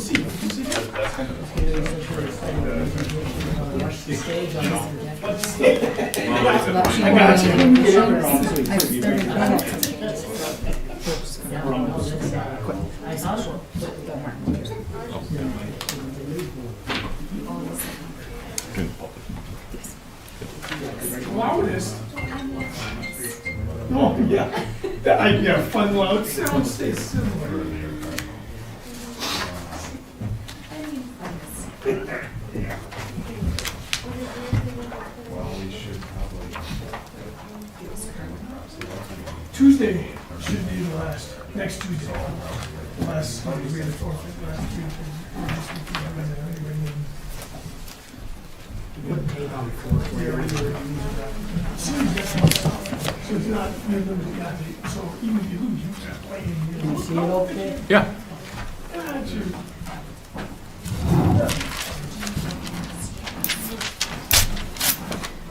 see. I got Loudest. Oh, yeah. Yeah, fun loud sound stays similar. Tuesday should be the last, next Tuesday. The last, we had a forfeit last Tuesday. So it's not, so even if you lose, you just play in. Can you see it okay? Yeah.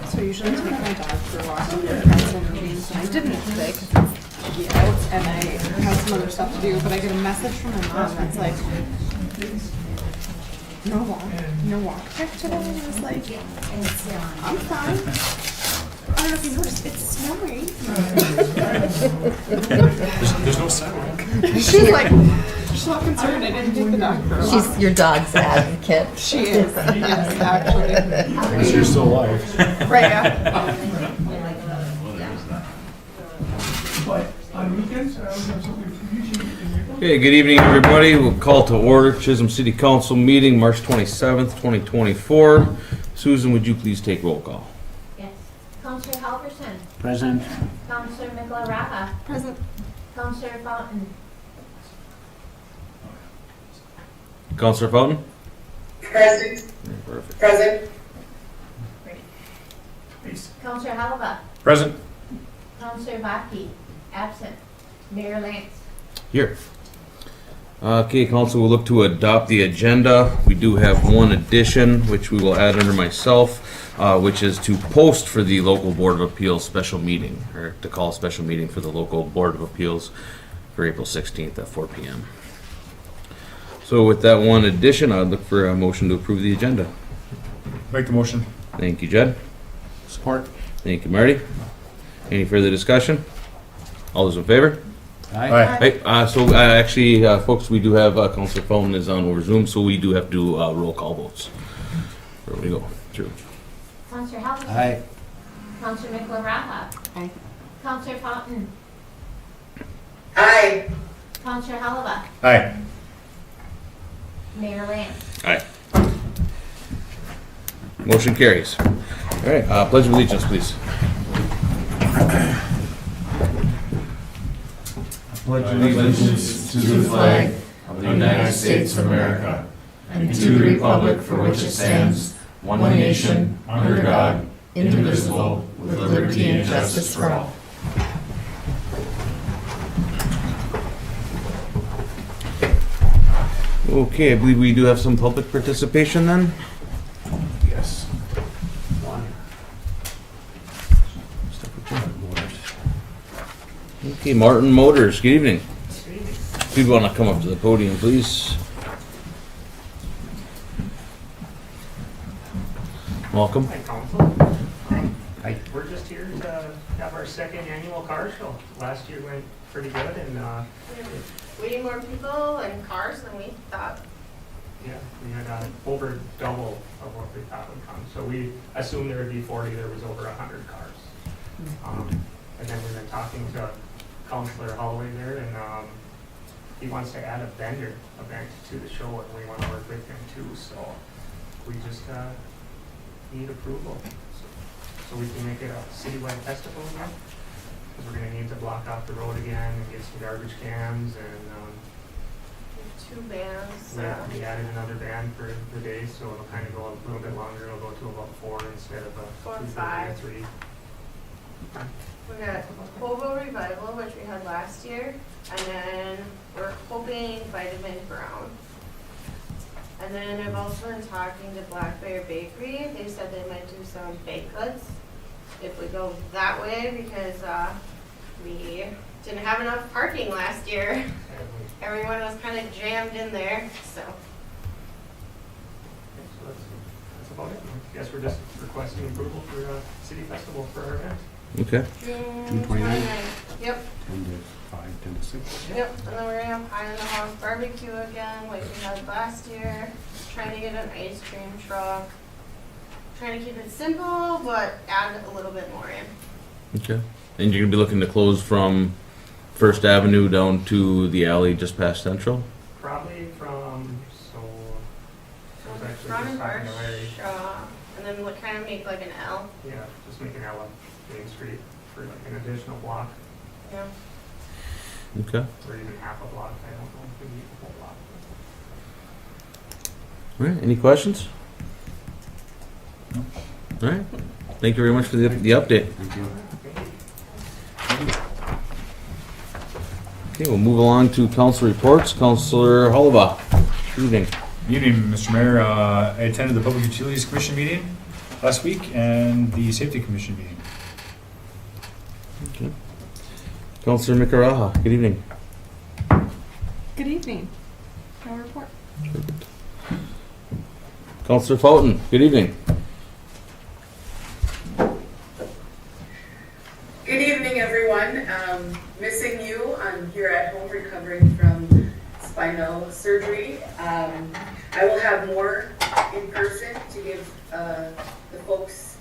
So usually I take my dog for a walk on the council meetings, and I didn't today because it's out and I have some other stuff to do, but I get a message from my mom that's like, no walk check today, and I was like, I'm fine. I don't know if you noticed, it's snowing. There's no sidewalk. She's like, she's not concerned, I didn't take the dog for a walk. She's your dog's advocate. She is, yes, actually. Because you're still alive. Right, yeah. But on weekends, I always have something for you. Okay, good evening, everybody. We'll call to order Chisholm City Council meeting, March 27th, 2024. Susan, would you please take roll call? Yes. Counselor Halverson. Present. Counselor Michelaraha. Present. Counselor Fountain. Councilor Fountain? Present. Perfect. Present. Counselor Halava. Present. Counselor Vaki. Absent. Mayor Lance. Here. Okay, council will look to adopt the agenda. We do have one addition, which we will add under myself, which is to post for the local Board of Appeals special meeting, or to call a special meeting for the local Board of Appeals for April 16th at 4 p.m. So with that one addition, I'd look for a motion to approve the agenda. Make the motion. Thank you, Jed. Support. Thank you, Marty. Any further discussion? All those in favor? Aye. Actually, folks, we do have Councilor Fountain is on over Zoom, so we do have to do roll call votes. There we go. Through. Counselor Halverson. Aye. Counselor Michelaraha. Aye. Counselor Fountain. Aye. Counselor Halava. Aye. Mayor Lance. Aye. Motion carries. All right, pledge of allegiance, please. Pledge allegiance to the flag of the United States of America and to the republic for which it stands, one nation, under God, indivisible, with liberty and justice for all. Okay, I believe we do have some public participation then. Yes. Okay, Martin Motors, good evening. If you'd want to come up to the podium, please. Welcome. Hi, Council. We're just here to have our second annual car show. Last year went pretty good, and way more people and cars than we thought. yeah, we had over double of what we thought would come. So we assumed there would be 40. There was over 100 cars. And then we've been talking to Councilor Holloway there, and he wants to add a vendor event to the show, and we want to work with him too. So we just need approval. So we can make it a citywide festival again, because we're gonna need to block off the road again and get some garbage cans, and 2 bands. we added another band for the day, so it'll kind of go a little bit longer. It'll go to about 4 instead of 4 or 2:30 or 5. 3. We got Hobo Revival, which we had last year, and then we're hoping Vitamin Brown. And then I've also been talking to Black Bear Bakery. They said they might do some baked goods if we go that way, because we didn't have enough parking last year. Everyone was kind of jammed in there, so guess we're just requesting approval for a city festival for our event. Okay. June 29th. 29th. Yep, 10 to 5, 10 to 6. yep, and then we're gonna have pie in the house barbecue again, like we had last year. Trying to get an ice cream truck. Trying to keep it simple, but add a little bit more in. Okay. And you're gonna be looking to close from First Avenue down to the alley just past Central? Probably from, so, I was actually Front just and talking to Larry. and then we'll kind of make like an L. Yeah, just make an L up Main Street for like an additional block, Yeah. Okay. or even half a block, I don't know if we need a whole block. All right, any questions? All right. Thank you very much for the update. Thank you. Okay, we'll move along to council reports. Councilor Hollaba. Good evening. Good evening, Mr. Mayor. I attended the Public Utilities Commission meeting last week and the Safety Commission meeting. Okay. Councilor Mikaraha. Good evening. Good evening. No report. Councilor Fountain. Good evening. Good evening, everyone. Missing you. I'm here at home recovering from spinal surgery. I will have more in person to give the folks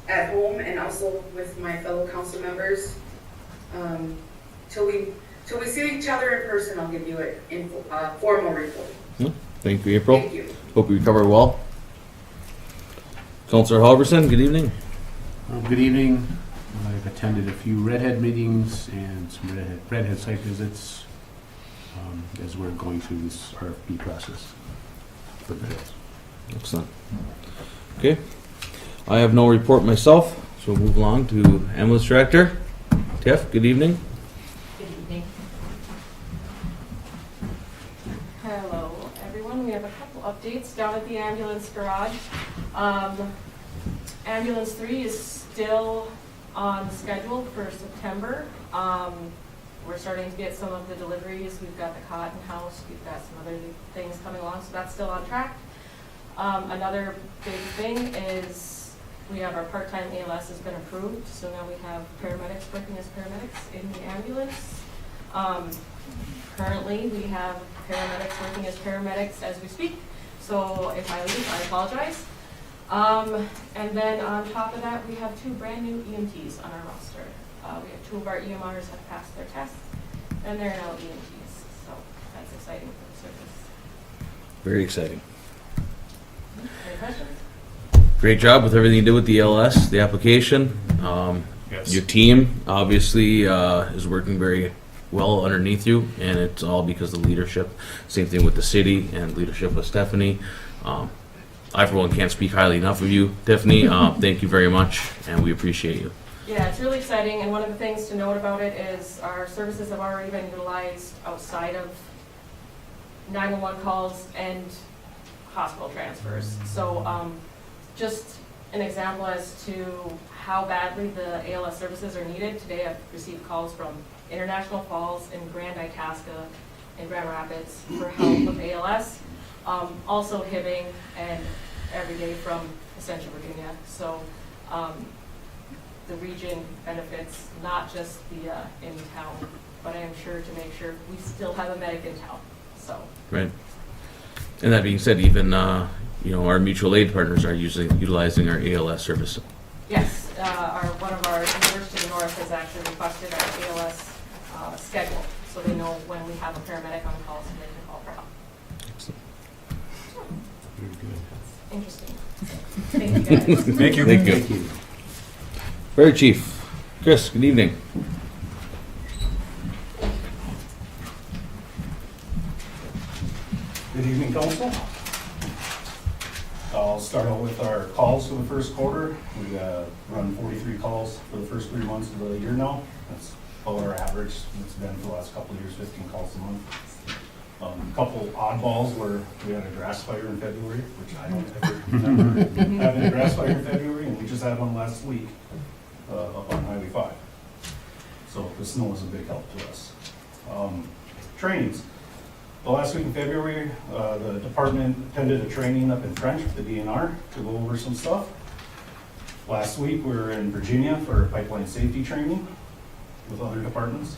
at home and also with my fellow council members. Till we see each other in person, I'll give you a formal report. Thank you, April. Thank you. Hope you recover well. Councilor Halverson. Good evening. Good evening. I've attended a few Redhead meetings and some Redhead site visits as we're going through this RFP process for the bids. Excellent. Okay. I have no report myself, so we'll move along to ambulance director. Tiff, good evening. Good evening. Hello, everyone. We have a couple updates down at the ambulance garage. Ambulance 3 is still on schedule for September. We're starting to get some of the deliveries. We've got the cotton house. We've got some other things coming along, so that's still on track. Another big thing is we have our part-time ALS has been approved, so now we have paramedics working as paramedics in the ambulance. Currently, we have paramedics working as paramedics as we speak, so if I leave, I apologize. And then on top of that, we have 2 brand new EMTs on our roster. We have 2 of our EMRs have passed their tests, and they're now EMTs, so that's exciting for the service. Very exciting. Any questions? Great job with everything you did with the LS, the application. Yes. Your team obviously is working very well underneath you, and it's all because of the leadership. Same thing with the city and leadership with Stephanie. I, for one, can't speak highly enough of you, Tiffany. Thank you very much, and we appreciate you. Yeah, it's really exciting, and one of the things to note about it is our services have already been utilized outside of 911 calls and hospital transfers. So just an example as to how badly the ALS services are needed. Today I've received calls from International Falls and Grand Itasca and Grand Rapids for help with ALS. Also Hibbing and every day from Central Virginia. So the region benefits not just the in town, but I am sure to make sure we still have a medic in town. So Right. And that being said, even our mutual aid partners are utilizing our ALS service. yes, one of our neighbors to the north has actually requested our ALS schedule, so they know when we have a paramedic on call, so they can call for help. Very good. Interesting. Thank you guys. Thank you. Thank you. Fire Chief. Chris, good evening. Good evening, council. I'll start out with our calls for the first quarter. We run 43 calls for the first 3 months of the year now. That's about our average. It's been for the last couple of years, 15 calls a month. A couple oddballs where we had a grass fire in February, which I don't ever remember having a grass fire in February, and we just had one last week up on Highway 5. So the snow is a big help to us. Trainings. The last week in February, the department attended a training up in French with the DNR to go over some stuff. Last week, we were in Virginia for pipeline safety training with other departments.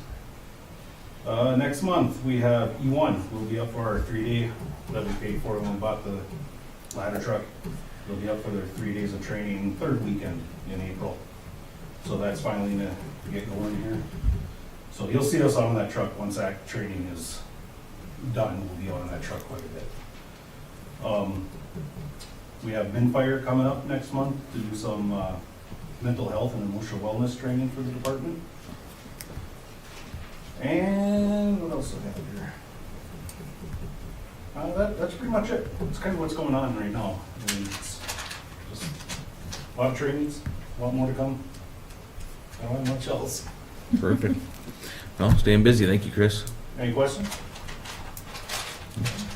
Next month, we have E1. We'll be up for our 3-day that we paid for when we bought the ladder truck. They'll be up for their 3 days of training, third weekend in April. So that's finally gonna get going here. So you'll see us on that truck once that training is done. We'll be on that truck quite a bit. We have Minfire coming up next month to do some mental health and emotional wellness training for the department. And what else do I have here? That's pretty much it. That's kind of what's going on right now. I mean, it's just a lot of trainings, a lot more to come. I don't have much else. Perfect. Well, staying busy. Thank you, Chris. Any questions?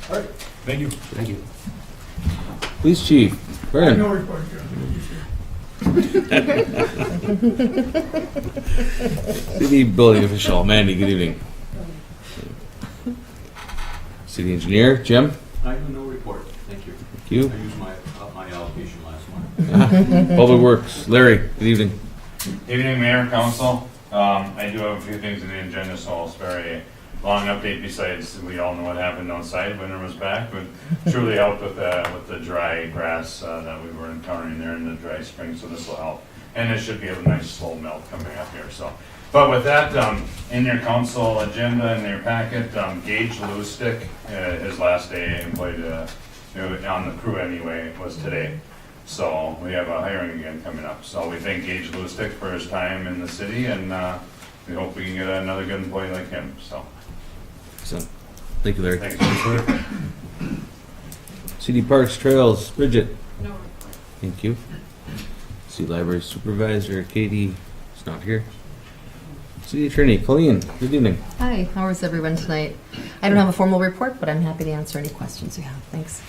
All right. Thank you. Thank you. Police Chief, Vernon. No report, Joe. City Building Official, Mandy, good evening. City Engineer, Jim. I have no report, thank you. Thank you. I used my allocation last month. Public Works, Larry, good evening. Evening, Mayor, Council. I do have a few things in the agenda, so I'll spare a long update besides we all know what happened outside. Winter was back, but truly helped with the dry grass that we were encountering there in the dry spring, so this will help. And it should be a nice slow melt coming up here, so. But with that, in your council agenda, in your packet, Gage Lustig, his last day employed on the crew anyway, was today. So we have a hiring again coming up. So we thank Gage Lustig for his time in the city, and we hope we can get another good employee like him, so. Excellent. Thank you, Larry. Thanks. City Parks, Trails, Bridget. No report. Thank you. City Library Supervisor, Katie, is not here. City Attorney, Colleen, good evening. Hi, how is everyone tonight? I don't have a formal report, but I'm happy to answer any questions you have. Thanks.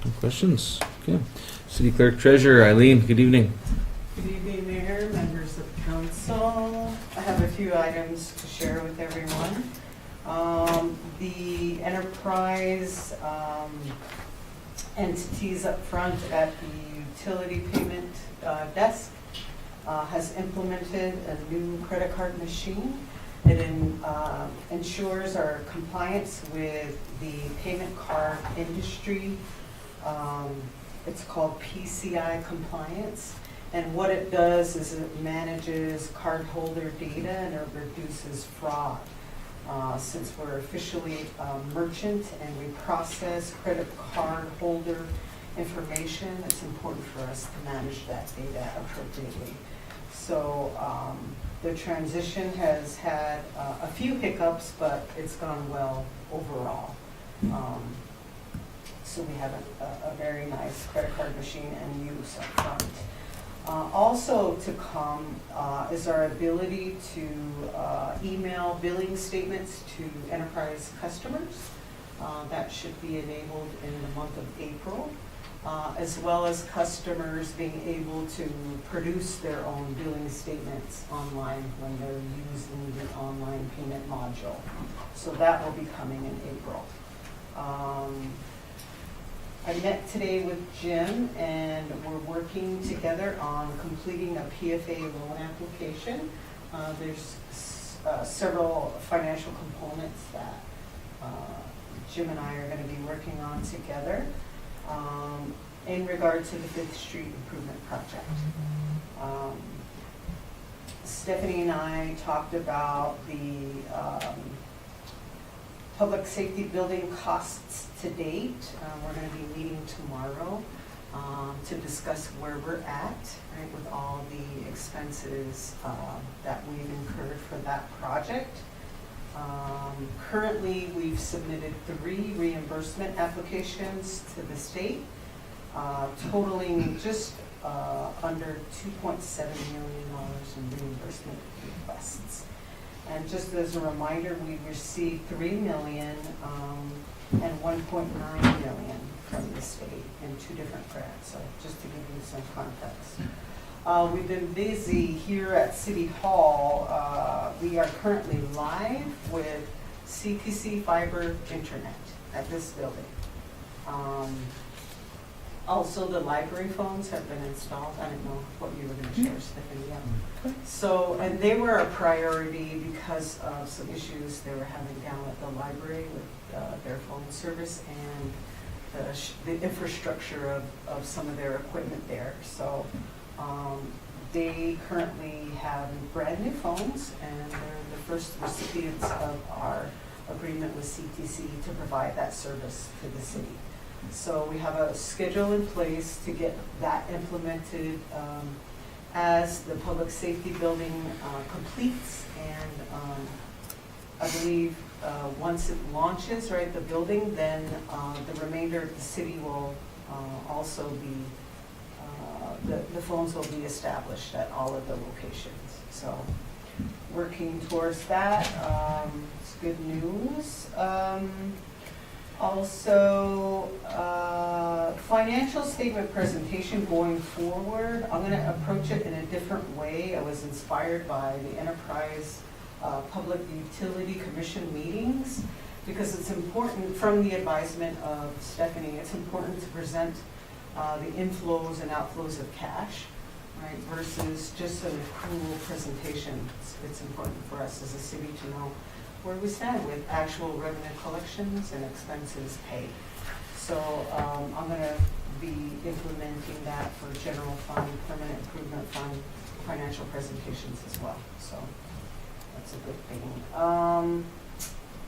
No questions? Okay. City Clerk Treasurer, Eileen, good evening. Good evening, Mayor, members of council. I have a few items to share with everyone. The enterprise entities up front at the utility payment desk has implemented a new credit card machine. It ensures our compliance with the payment card industry. It's called PCI compliance. And what it does is it manages cardholder data and it reduces fraud. Since we're officially merchant and we process credit card holder information, it's important for us to manage that data appropriately. So the transition has had a few hiccups, but it's gone well overall. So we have a very nice credit card machine and use up front. Also to come is our ability to email billing statements to enterprise customers. That should be enabled in the month of April, as well as customers being able to produce their own billing statements online when they're using the online payment module. So that will be coming in April. I met today with Jim and we're working together on completing a PFA loan application. There's several financial components that Jim and I are going to be working on together in regard to the 5th Street Improvement Project. Stephanie and I talked about the public safety building costs to date. We're going to be meeting tomorrow to discuss where we're at, right, with all the expenses that we've incurred for that project. Currently, we've submitted 3 reimbursement applications to the state, totaling just under $2.7 million in reimbursement requests. And just as a reminder, we received $3 million and $1.9 million from the state in 2 different grants, so just to give you some context. We've been busy here at City Hall. We are currently live with CTC fiber internet at this building. Also, the library phones have been installed. I don't know what you were going to share, Stephanie. Yeah. So, and they were a priority because of some issues they were having down at the library with their phone service and the infrastructure of some of their equipment there. So they currently have brand new phones, and they're the first recipients of our agreement with CTC to provide that service to the city. So we have a schedule in place to get that implemented as the public safety building completes, and I believe once it launches, right, the building, then the remainder of the city will also be, the phones will be established at all of the locations. So working towards that, it's good news. Also, financial statement presentation going forward, I'm going to approach it in a different way. I was inspired by the Enterprise Public Utility Commission meetings, because it's important, from the advisement of Stephanie, it's important to present the inflows and outflows of cash, right, versus just an accrual presentation. It's important for us as a city to know where we stand with actual revenue collections and expenses paid. So I'm going to be implementing that for general fund, permanent improvement fund, financial presentations as well. So that's a good thing.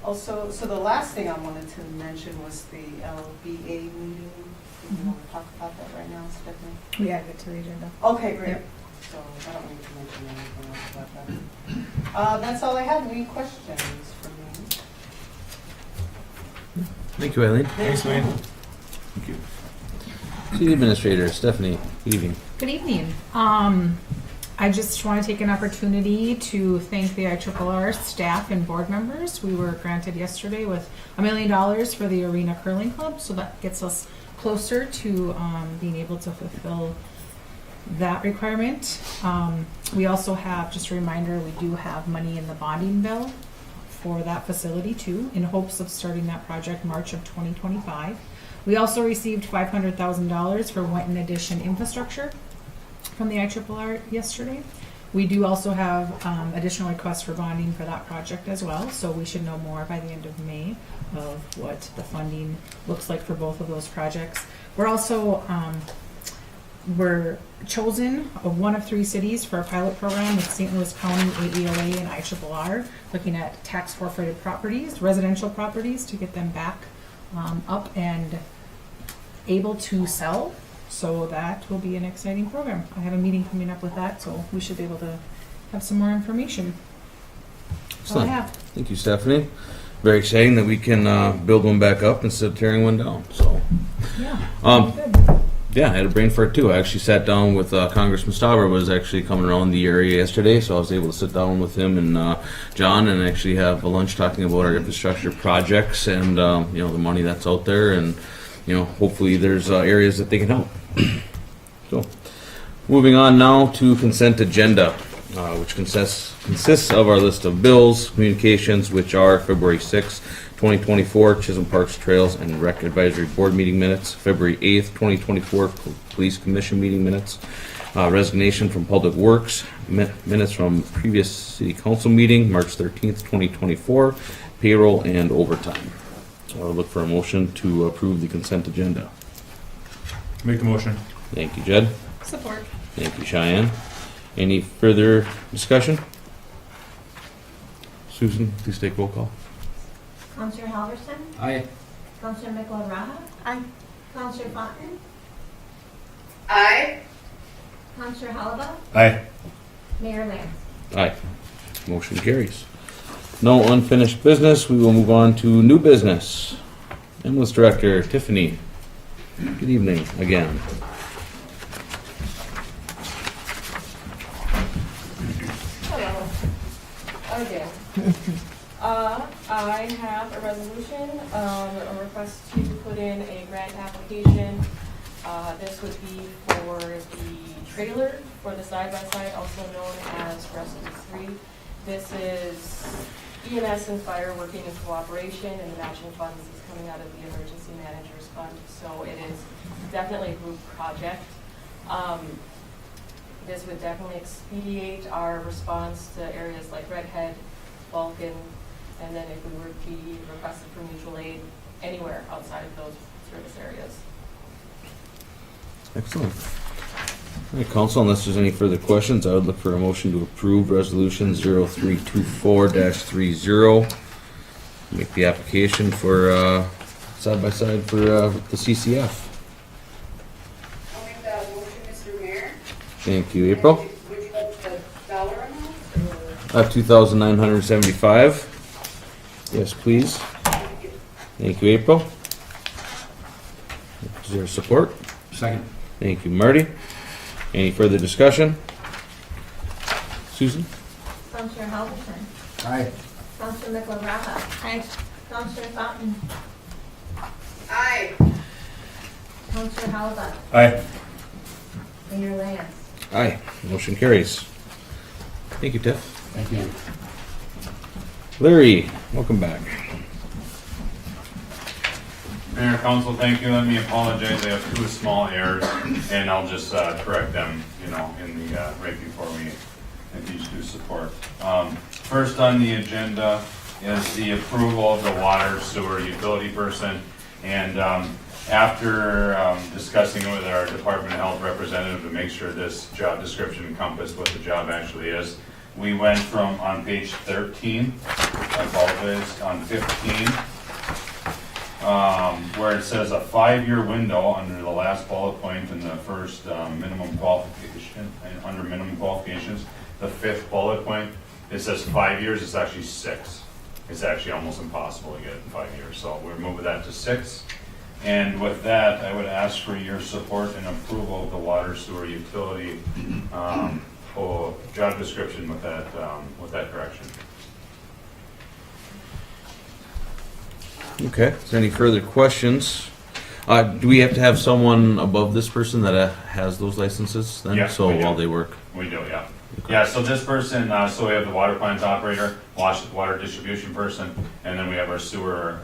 Also, so the last thing I wanted to mention was the LBA meeting. Do you want to talk about that right now, Stephanie? We added it to the agenda. Okay, great. Yep. So I don't need to mention anything else about that. That's all I have. Any questions for me? Thank you, Eileen. Thanks, Wayne. Thank you. City Administrator Stephanie, good evening. Good evening. I just want to take an opportunity to thank the IRRR staff and board members. We were granted yesterday with $1 million for the Arena Curling Club, so that gets us closer to being able to fulfill that requirement. We also have, just a reminder, we do have money in the bonding bill for that facility too, in hopes of starting that project March of 2025. We also received $500,000 for Winton Addition infrastructure from the IRRR yesterday. We do also have additional requests for bonding for that project as well, so we should know more by the end of May of what the funding looks like for both of those projects. We're also we're chosen one of 3 cities for a pilot program with St. Louis County, AELA, and IRRR, looking at tax forfeited properties, residential properties, to get them back up and able to sell. So that will be an exciting program. I have a meeting coming up with that, so we should be able to have some more information. That's all I have. Thank you, Stephanie. Very exciting that we can build one back up instead of tearing one down. So, Yeah, good. yeah, I had a brain fart too. I actually sat down with Congressman Stauber, was actually coming around the area yesterday, so I was able to sit down with him and John and actually have a lunch talking about our infrastructure projects and you know, the money that's out there, and you know, hopefully there's areas that they can help. So, moving on now to consent agenda, which consists of our list of bills, communications, which are February 6, 2024, Chisholm Parks, Trails, and Rec Advisory Board meeting minutes, February 8th, 2024, Police Commission meeting minutes, resignation from Public Works, minutes from previous City Council meeting, March 13th, 2024, payroll and overtime. So I'll look for a motion to approve the consent agenda. Make the motion. Thank you, Jed. Support. Thank you, Cheyenne. Any further discussion? Susan, please take roll call. Counselor Halverson? Aye. Counselor Michelaraha? Aye. Counselor Fountain? Aye. Counselor Halaba? Aye. Mayor Lance? Aye. Motion carries. No unfinished business. We will move on to new business. Ambulance Director Tiffany. Good evening again. Hello. Again. I have a resolution, a request to put in a grant application. This would be for the trailer for the side-by-side, also known as Rescue 3. This is EMS and fire working in cooperation, and the matching funds is coming out of the emergency manager's fund. So it is definitely a group project. This would definitely expedite our response to areas like Redhead, Vulcan, and then if we were to be requested for mutual aid anywhere outside of those service areas. Excellent. All right, council, unless there's any further questions, I would look for a motion to approve resolution 0324-30. Make the application for side-by-side for the CCF. I'll make that motion, Mr. Mayor. Thank you, April. Would you like the dollar amount or? 2,975. Yes, please. Thank you, April. Is there support? Second. Thank you, Marty. Any further discussion? Susan? Counselor Halverson. Aye. Counselor McElrath. Aye. Counselor Fountain. Aye. Counselor Halaba. Aye. Mayor Lance. Aye. Motion carries. Thank you, Tiff. Thank you. Larry, welcome back. Mayor, council, thank you. Let me apologize. I have two small errors, and I'll just correct them, in the, right before we each do support. First on the agenda is the approval of the water sewer utility person. And after discussing it with our Department of Health representative to make sure this job description encompassed what the job actually is, we went from on page 13, I apologize, on 15, where it says a 5-year window under the last bullet point in the first minimum qualification, under minimum qualifications, the 5th bullet point, it says 5 years, it's actually 6. It's actually almost impossible to get it in 5 years, so we're moving that to 6. And with that, I would ask for your support and approval of the water sewer utility job description with that correction. Okay. Is there any further questions? Do we have to have someone above this person that has those licenses then? Yeah, So we do. while they work? We do, yeah. Yeah, so this person, so we have the water plant operator, water distribution person, and then we have our sewer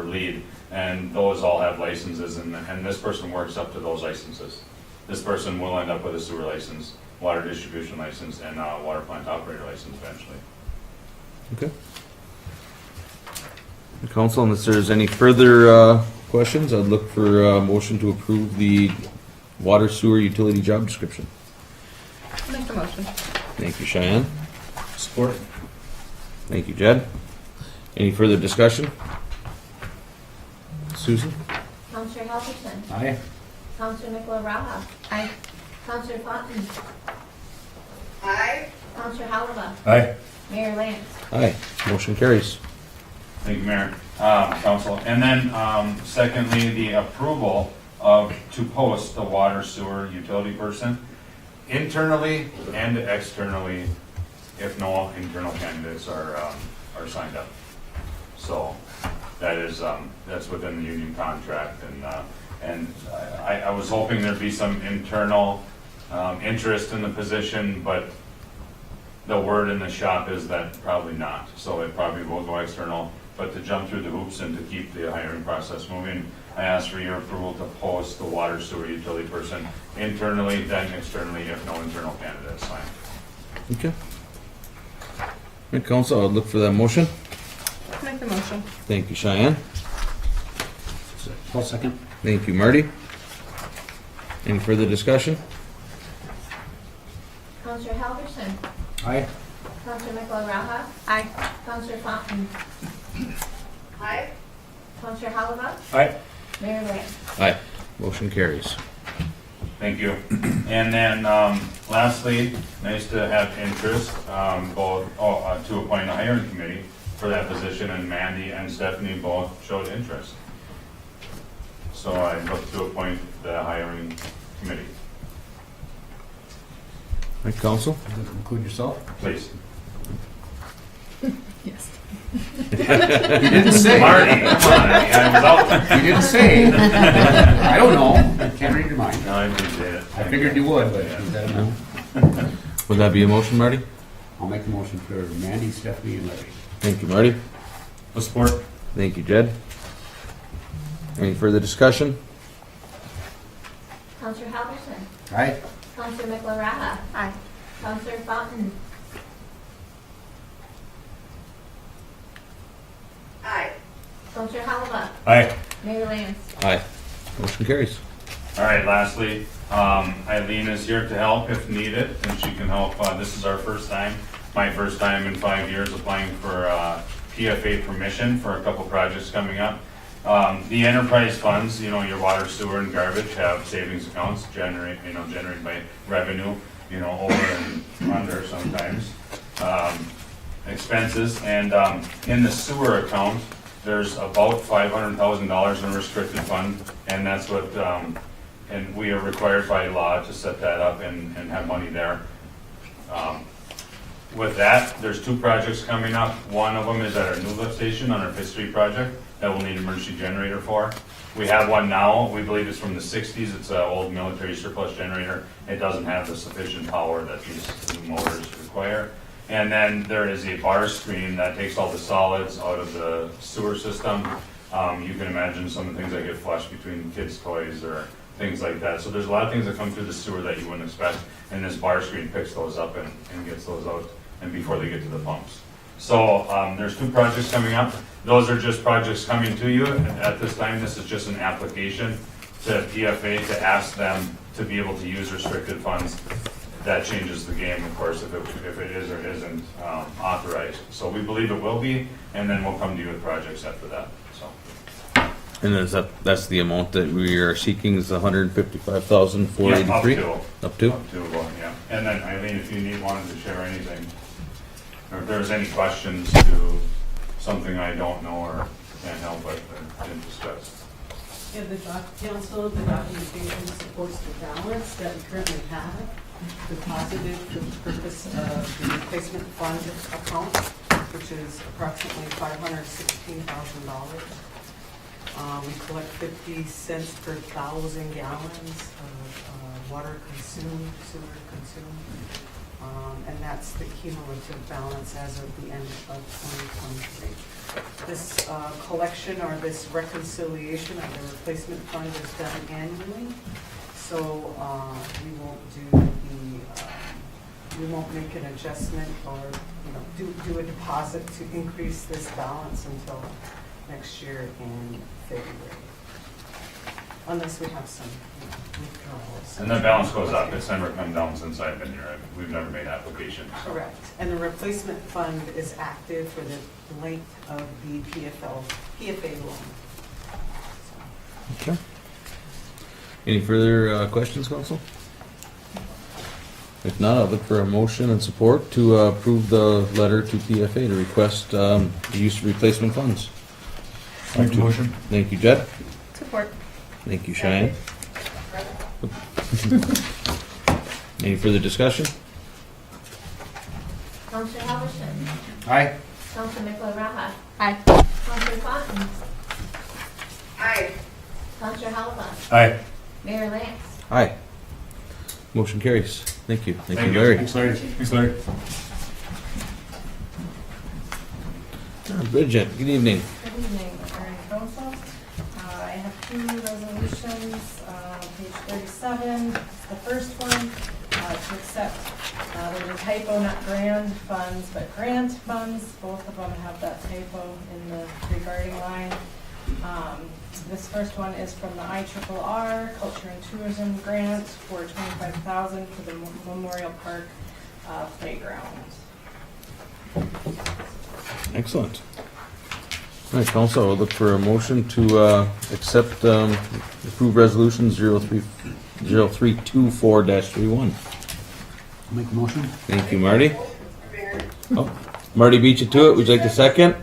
lead. And those all have licenses, and this person works up to those licenses. This person will end up with a sewer license, water distribution license, and water plant operator license eventually. Okay. Council, unless there's any further questions, I'd look for a motion to approve the water sewer utility job description. Make the motion. Thank you, Cheyenne. Support. Thank you, Jed. Any further discussion? Susan? Counselor Halverson. Aye. Counselor McElrath. Aye. Counselor Fountain. Aye. Counselor Halaba. Aye. Mayor Lance. Aye. Motion carries. Thank you, Mayor, Council. And then, secondly, the approval to post the water sewer utility person internally and externally, if no internal candidates are signed up. So that is, that's within the union contract, and I was hoping there'd be some internal interest in the position, but the word in the shop is that probably not. So it probably will go external. But to jump through the hoops and to keep the hiring process moving, I ask for your approval to post the water sewer utility person internally, then externally if no internal candidates sign. Okay. Hey, Council, I'd look for that motion. Make the motion. Thank you, Cheyenne. I'll second. Thank you, Marty. Any further discussion? Counselor Halverson. Aye. Counselor McElrath. Aye. Counselor Fountain. Aye. Counselor Halaba. Aye. Mayor Lance. Aye. Motion carries. Thank you. And then lastly, nice to have interest to appoint a hiring committee for that position, and Mandy and Stephanie both showed interest. So I look to appoint the hiring committee. All right, Council? Does it include yourself? Please. Yes. You didn't say. Marty, come on, I was out there. You didn't say. I don't know. I can't read your mind. No, I appreciate it. I figured you would, but you said no. Would that be a motion, Marty? I'll make the motion for Mandy, Stephanie, and Larry. Thank you, Marty. With support. Thank you, Jed. Any further discussion? Counselor Halverson. Aye. Counselor McLaraha. Aye. Counselor Fountain. Aye. Counselor Halava. Aye. Mayor Lance. Aye. Motion carries. All right, lastly, Eileen is here to help if needed, and she can help. This is our first time, my first time in 5 years applying for PFA permission for a couple projects coming up. The enterprise funds, you know, your water, sewer, and garbage have savings accounts generated by revenue, over and under sometimes. Expenses, and in the sewer account, there's about $500,000 in restricted fund, and that's what, and we are required by law to set that up and have money there. With that, there's 2 projects coming up. One of them is at our new lift station on our Fifth Street project that we'll need an emergency generator for. We have one now. We believe it's from the 60s. It's an old military surplus generator. It doesn't have the sufficient power that these new motors require. And then there is a bar screen that takes all the solids out of the sewer system. You can imagine some of the things that get flushed between kids' toys or things like that. So there's a lot of things that come through the sewer that you wouldn't expect, and this bar screen picks those up and gets those out and before they get to the pumps. So there's 2 projects coming up. Those are just projects coming to you. At this time, this is just an application to PFA to ask them to be able to use restricted funds. That changes the game, of course, if it is or isn't authorized. So we believe it will be, and then we'll come to you with projects after that. So. And that's the amount that we are seeking is $155,483? Yeah, Up to? Up to, yeah. And then Eileen, if you wanted to share anything, or if there's any questions to something I don't know or can't help but didn't discuss. Yeah, council, the documentation supports the balance that we currently have deposited for the purpose of the replacement fund account, which is approximately $516,000. We collect 50 cents per 1,000 gallons of water consumed, sewer consumed, and that's the cumulative balance as of the end of 2023. This collection or this reconciliation of the replacement fund is done annually, so we won't make an adjustment or do a deposit to increase this balance until next year in February, unless we have some withdrawals. And the balance goes up. It's never come down since I've been here. We've never made applications. Correct. And the replacement fund is active for the length of the PFA loan. Okay. Any further questions, council? If not, I'll look for a motion and support to approve the letter to PFA to request the use of replacement funds. Make the motion. Thank you, Jed. Support. Thank you, Cheyenne. Any further discussion? Counselor Halverson. Aye. Counselor McLaraha. Aye. Counselor Fountain. Aye. Counselor Halava. Aye. Mayor Lance. Aye. Motion carries. Thank you. Thank you, Thank you. Larry. Thanks, Larry. Thanks, Larry. Bridget, good evening. Good evening, Mayor and Council. I have 2 resolutions, page 37. The first one, to accept, there's a typo, not grant funds, but grant funds. Both of them have that typo in the regarding line. This first one is from the IRRR Culture and Tourism Grant for $25,000 for the Memorial Park playground. Excellent. All right, council, I'll look for a motion to accept approve resolution 0324-31. Make a motion. Thank you, Marty. Oh, Marty beat you to it. Would you like the second?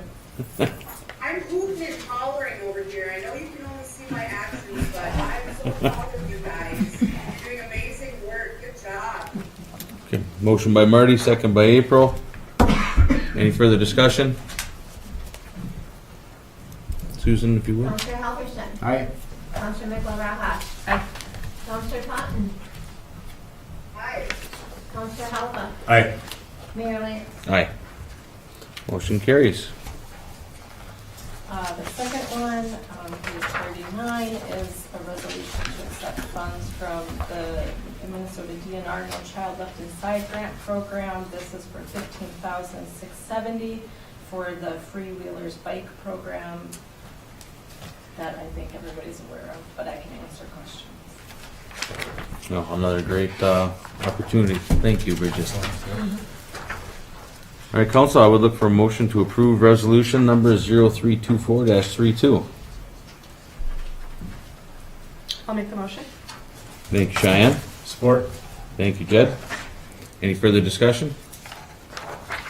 I'm hooting and hollering over here. I know you can only see my actions, but I'm so proud of you guys. You're doing amazing work. Good job. Okay, motion by Marty, second by April. Any further discussion? Susan, if you will. Counselor Halverson. Aye. Counselor McLaraha. Aye. Counselor Fountain. Aye. Counselor Halava. Aye. Mayor Lance. Aye. Motion carries. The second one, page 39, is a resolution to accept funds from the Minnesota DNR No Child Left Inside grant program. This is for $15,670 for the Freewheelers Bike program that I think everybody's aware of, but I can answer questions. No, another great opportunity. Thank you, Bridget. All right, council, I would look for a motion to approve resolution number 0324-32. I'll make the motion. Thank you, Cheyenne. Support. Thank you, Jed. Any further discussion?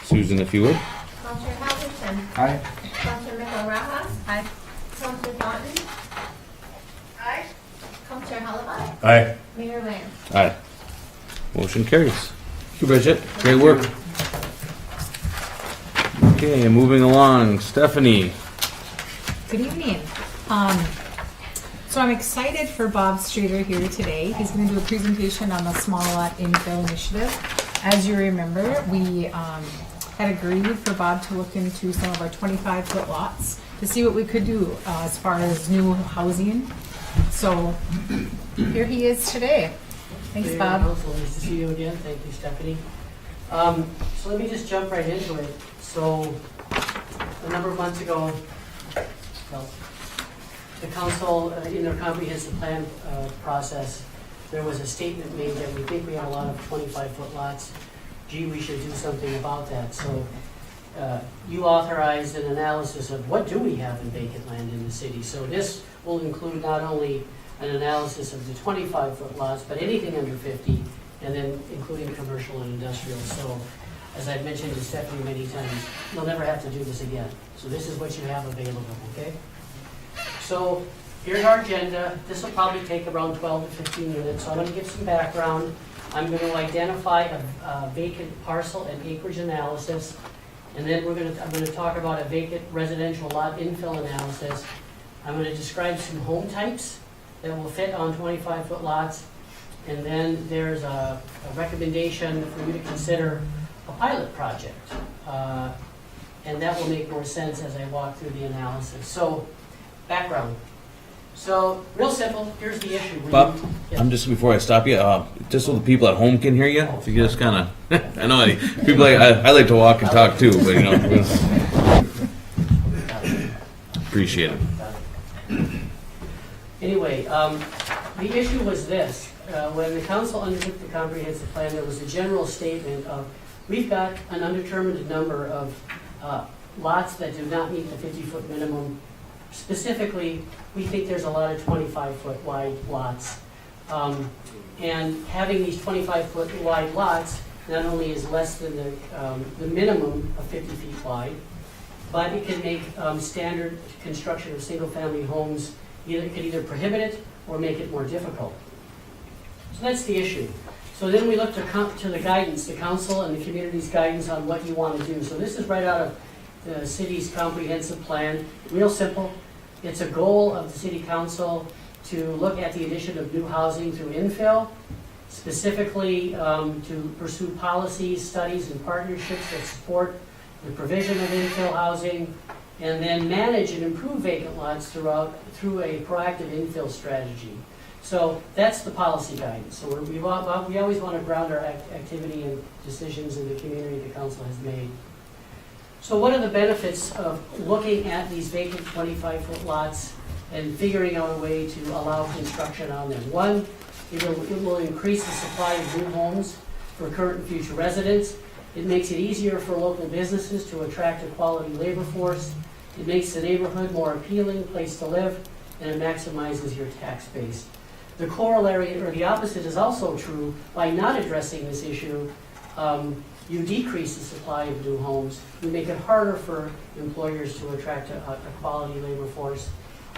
Susan, if you would. Counselor Halverson. Aye. Counselor McElrath. Aye. Counselor Thornton. Aye. Counselor Hulbert. Aye. Mayor Lance. Aye. Motion carries. Thank you, Bridget. Great work. Okay, moving along. Stephanie. Good evening. So I'm excited for Bob Streeter here today. He's going to do a presentation on the small lot infill initiative. As you remember, we had agreed for Bob to look into some of our 25-foot lots to see what we could do as far as new housing. So here he is today. Thanks, Hey, Bob. Council, nice to see you again. Thank you, Stephanie. So let me just jump right into it. So a number of months ago, well, the council, in their comprehensive plan process, there was a statement made that we think we have a lot of 25-foot lots. Gee, we should do something about that. So you authorized an analysis of what do we have in vacant land in the city. So this will include not only an analysis of the 25-foot lots, but anything under 50, and then including commercial and industrial. So as I've mentioned to Stephanie many times, you'll never have to do this again. So this is what you have available, okay? So here's our agenda. This will probably take around 12 to 15 minutes. So I'm going to give some background. I'm going to identify a vacant parcel and acreage analysis. And then I'm going to talk about a vacant residential lot infill analysis. I'm going to describe some home types that will fit on 25-foot lots. And then there's a recommendation for you to consider a pilot project. And that will make more sense as I walk through the analysis. So, background. So, real simple, here's the issue. Bob, Yeah. I'm just, before I stop you, just so the people at home can hear you, if you just kind of, I know, people like, I like to walk and talk too, but you know. Appreciate it. Anyway, the issue was this. When the council undertook the comprehensive plan, there was a general statement of, we've got an undetermined number of lots that do not meet the 50-foot minimum. Specifically, we think there's a lot of 25-foot wide lots. And having these 25-foot wide lots not only is less than the minimum of 50 feet wide, but it can make standard construction of single-family homes, it could either prohibit it or make it more difficult. So that's the issue. So then we look to the guidance, the council and the community's guidance on what you want to do. So this is right out of the city's comprehensive plan. Real simple. It's a goal of the city council to look at the addition of new housing through infill, specifically to pursue policies, studies, and partnerships that support the provision of infill housing, and then manage and improve vacant lots through a proactive infill strategy. So that's the policy guidance. So we always want to ground our activity and decisions in the community the council has made. So what are the benefits of looking at these vacant 25-foot lots and figuring out a way to allow construction on them? One, it will increase the supply of new homes for current and future residents. It makes it easier for local businesses to attract a quality labor force. It makes the neighborhood more appealing place to live, and it maximizes your tax base. The corollary, or the opposite, is also true. By not addressing this issue, you decrease the supply of new homes. You make it harder for employers to attract a quality labor force.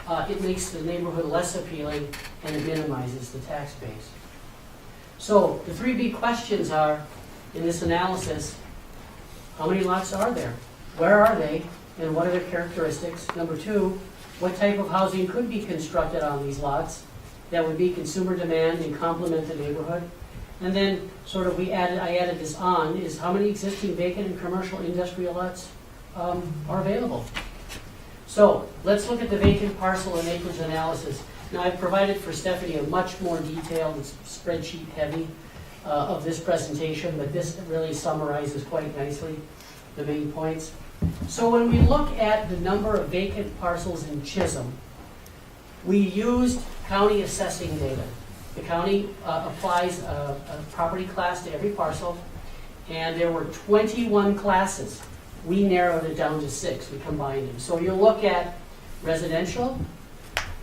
It makes the neighborhood less appealing, and it minimizes the tax base. So the three big questions are, in this analysis, how many lots are there? Where are they? And what are their characteristics? Number two, what type of housing could be constructed on these lots that would be consumer demand and complement the neighborhood? And then sort of I added this on, is how many existing vacant and commercial industrial lots are available. So let's look at the vacant parcel and acreage analysis. Now, I've provided for Stephanie a much more detailed, spreadsheet heavy of this presentation, but this really summarizes quite nicely the main points. So when we look at the number of vacant parcels in Chisholm, we used county assessing data. The county applies a property class to every parcel, and there were 21 classes. We narrowed it down to 6. We combined them. So you'll look at residential,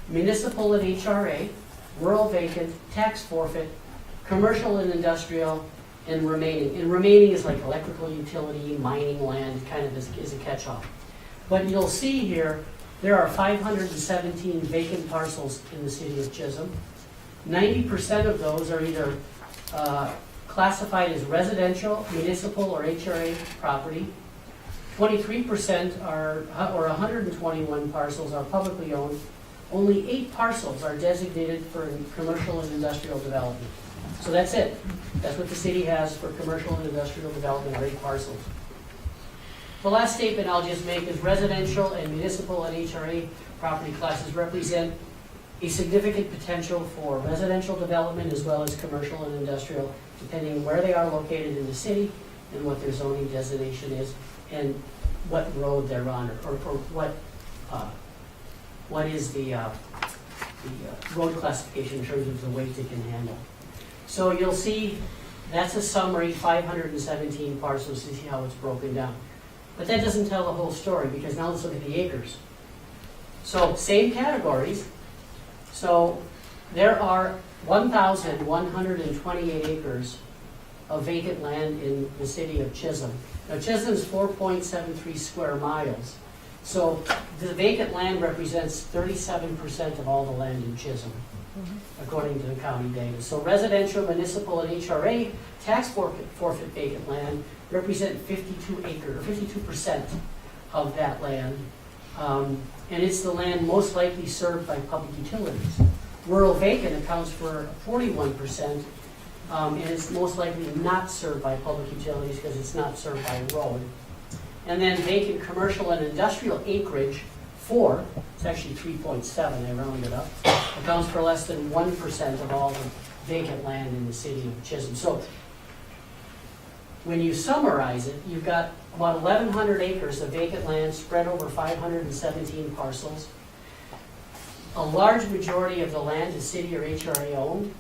municipal and HRA, rural vacant, tax forfeit, commercial and industrial, and remaining. And remaining is like electrical utility, mining land, kind of is a catch-all. But you'll see here, there are 517 vacant parcels in the city of Chisholm. 90% of those are either classified as residential, municipal, or HRA property. 23% or 121 parcels are publicly owned. Only 8 parcels are designated for commercial and industrial development. So that's it. That's what the city has for commercial and industrial development, are 8 parcels. The last statement I'll just make is residential and municipal and HRA property classes represent a significant potential for residential development as well as commercial and industrial, depending where they are located in the city and what their zoning designation is and what road they're on, or what is the road classification in terms of the weight it can handle. So you'll see that's a summary, 517 parcels to see how it's broken down. But that doesn't tell the whole story, because now let's look at the acres. So same categories. So there are 1,128 acres of vacant land in the city of Chisholm. Now Chisholm's 4.73 square miles. So the vacant land represents 37% of all the land in Chisholm, according to the county data. So residential, municipal, and HRA tax forfeit vacant land represent 52% of that land. And it's the land most likely served by public utilities. Rural vacant accounts for 41%, and it's most likely not served by public utilities because it's not served by road. And then vacant commercial and industrial acreage, 4, it's actually 3.7, I rounded up, accounts for less than 1% of all the vacant land in the city of Chisholm. So when you summarize it, you've got about 1,100 acres of vacant land spread over 517 parcels. A large majority of the land is city or HRA owned,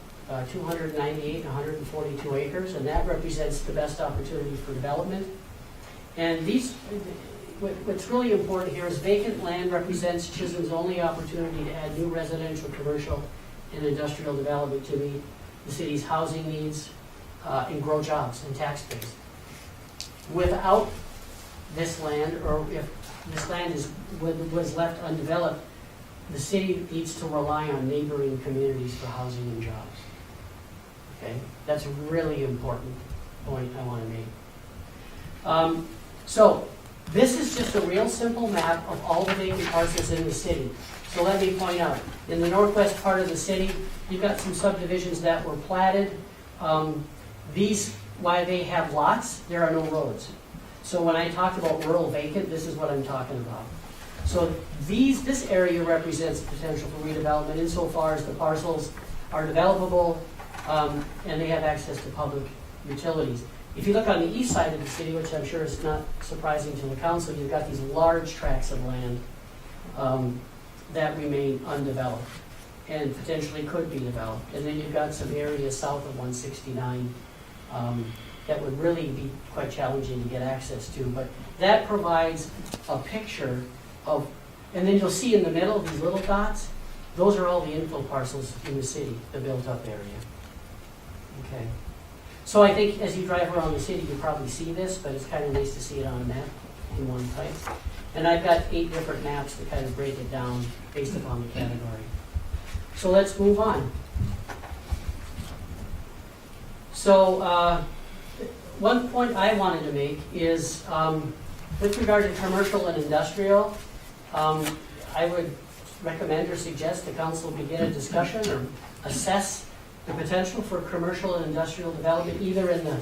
298 and 142 acres, and that represents the best opportunity for development. And what's really important here is vacant land represents Chisholm's only opportunity to add new residential, commercial, and industrial development to meet the city's housing needs and grow jobs and tax base. Without this land, or if this land was left undeveloped, the city needs to rely on neighboring communities for housing and jobs. Okay, that's a really important point I want to make. So this is just a real simple map of all the vacant parcels in the city. So let me point out, in the northwest part of the city, you've got some subdivisions that were platted. These, why they have lots, there are no roads. So when I talked about rural vacant, this is what I'm talking about. So this area represents potential for redevelopment insofar as the parcels are developable and they have access to public utilities. If you look on the east side of the city, which I'm sure is not surprising to the council, you've got these large tracts of land that remain undeveloped and potentially could be developed. And then you've got some areas south of 169 that would really be quite challenging to get access to. But that provides a picture of, and then you'll see in the middle, these little dots, those are all the infill parcels in the city, the built-up area. Okay. So I think as you drive around the city, you probably see this, but it's kind of nice to see it on a map in one place. And I've got 8 different maps that kind of break it down based upon the category. So let's move on. So one point I wanted to make is with regard to commercial and industrial, I would recommend or suggest the council begin a discussion or assess the potential for commercial and industrial development either in the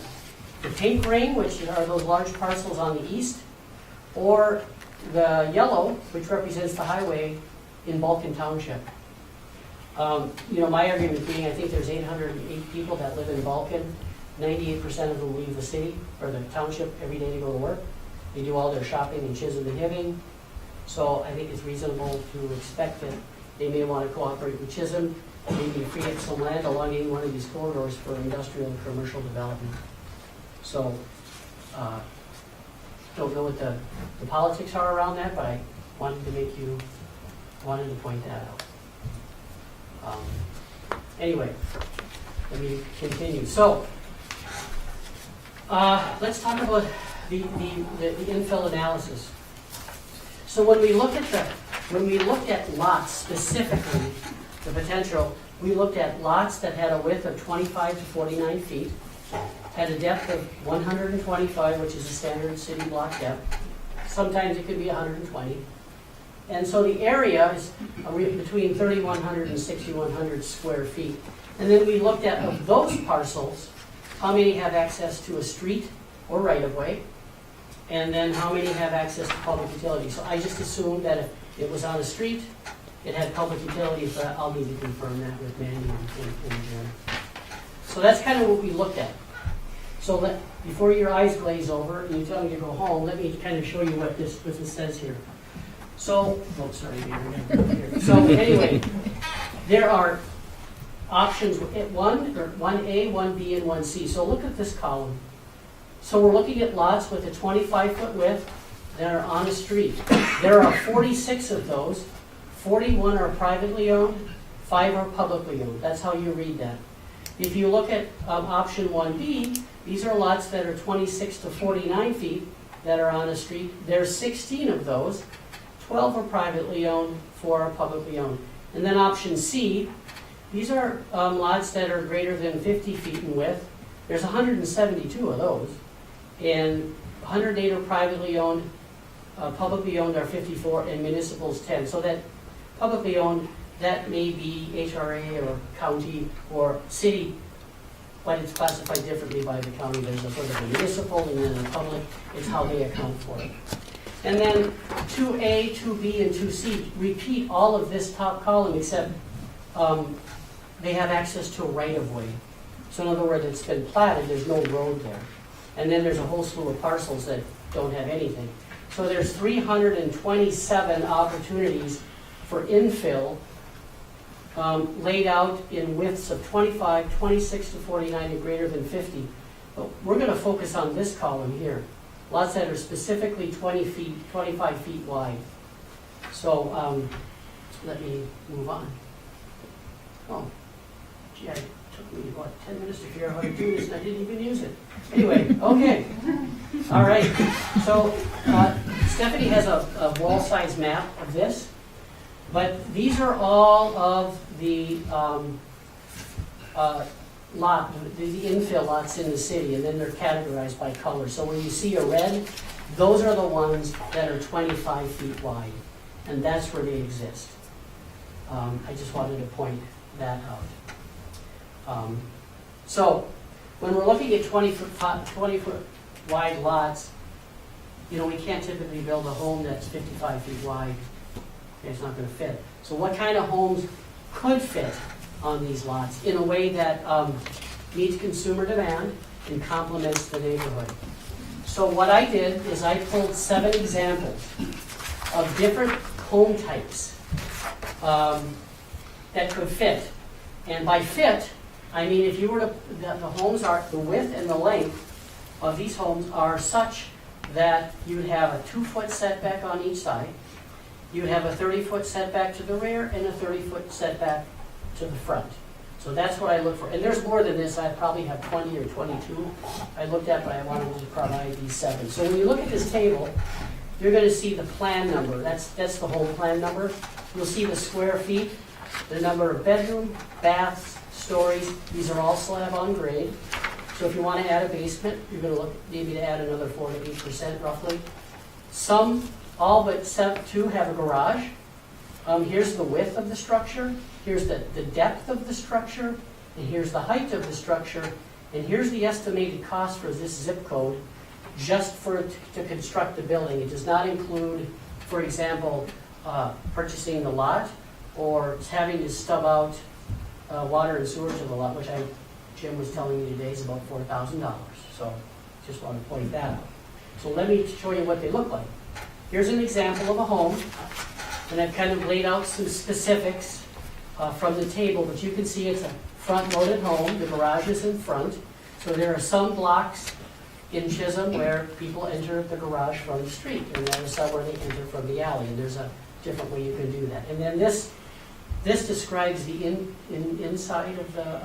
pink ring, which are those large parcels on the east, or the yellow, which represents the highway in Balkan Township. You know, my argument being, I think there's 808 people that live in Balkan. 98% of them leave the city or the township every day to go to work. They do all their shopping in Chisholm and Hibbing. So I think it's reasonable to expect that they may want to cooperate with Chisholm, maybe free up some land along any one of these corridors for industrial and commercial development. So, don't know what the politics are around that, but I wanted to point that out. Anyway, let me continue. So, let's talk about the infill analysis. So when we looked at lots specifically, the potential, we looked at lots that had a width of 25 to 49 feet, had a depth of 125, which is a standard city block depth. Sometimes it could be 120. And so the area is between 3,100 and 6,100 square feet. And then we looked at, of those parcels, how many have access to a street or right-of-way, and then how many have access to public utilities. So I just assumed that if it was on a street, it had public utilities, but I'll need to confirm that with Mandy and Jim. So that's kind of what we looked at. So before your eyes glaze over and you tell me to go home, let me kind of show you what this says here. So, oh, sorry, here. So anyway, there are options 1A, 1B, and 1C. So look at this column. So we're looking at lots with a 25-foot width that are on a street. There are 46 of those. 41 are privately owned, 5 are publicly owned. That's how you read that. If you look at option 1B, these are lots that are 26 to 49 feet that are on a street. There's 16 of those. 12 are privately owned, 4 are publicly owned. And then option C, these are lots that are greater than 50 feet in width. There's 172 of those. And 108 are privately owned, publicly owned are 54, and municipals 10. So that publicly owned, that may be HRA or county or city, but it's classified differently by the county. There's a sort of a municipal and then a public. It's how they account for it. And then 2A, 2B, and 2C repeat all of this top column except they have access to a right-of-way. So in other words, it's been platted, there's no road there. And then there's a whole slew of parcels that don't have anything. So there's 327 opportunities for infill laid out in widths of 25, 26 to 49, and greater than 50. But we're going to focus on this column here. Lots that are specifically 25 feet wide. So let me move on. Oh, gee, it took me about 10 minutes to figure out how to do this, and I didn't even use it. Anyway, okay. All right. So Stephanie has a wall-size map of this, but these are all of the the infill lots in the city, and then they're categorized by color. So when you see a red, those are the ones that are 25 feet wide, and that's where they exist. I just wanted to point that out. So when we're looking at 20 foot wide lots, you know, we can't typically build a home that's 55 feet wide. Okay, it's not going to fit. So what kind of homes could fit on these lots in a way that meets consumer demand and complements the neighborhood? So what I did is I pulled 7 examples of different home types that could fit. And by fit, I mean if you were to, the homes are, the width and the length of these homes are such that you would have a 2-foot setback on each side. You would have a 30-foot setback to the rear and a 30-foot setback to the front. So that's what I look for. And there's more than this. I probably have 20 or 22 I looked at, but I wanted to provide these 7. So when you look at this table, you're going to see the plan number. That's the whole plan number. You'll see the square feet, the number of bedroom, baths, stories. These are all slab on grade. So if you want to add a basement, you're going to look maybe to add another 4 to 8% roughly. Some, all but 2 have a garage. Here's the width of the structure. Here's the depth of the structure. And here's the height of the structure. And here's the estimated cost for this zip code. just to construct the building. It does not include, for example, purchasing the lot or having to stub out water and sewer to the lot, which Jim was telling me today is about $4,000. So just want to point that out. So let me show you what they look like. Here's an example of a home, and I've kind of laid out some specifics from the table, but you can see it's a front-loaded home. The garage is in front. So there are some blocks in Chisholm where people enter the garage from the street, and there are some where they enter from the alley, and there's a different way you can do that. And then this describes the inside of the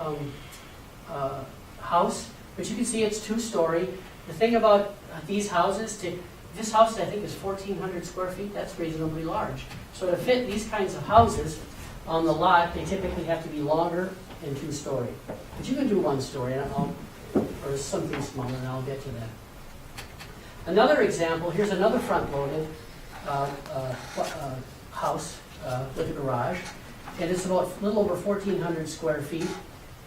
house, but you can see it's 2-story. The thing about these houses, this house I think is 1,400 square feet. That's reasonably large. So to fit these kinds of houses on the lot, they typically have to be longer and 2-story. But you can do 1-story, or something smaller, and I'll get to that. Another example, here's another front-loaded house with a garage, and it's about a little over 1,400 square feet,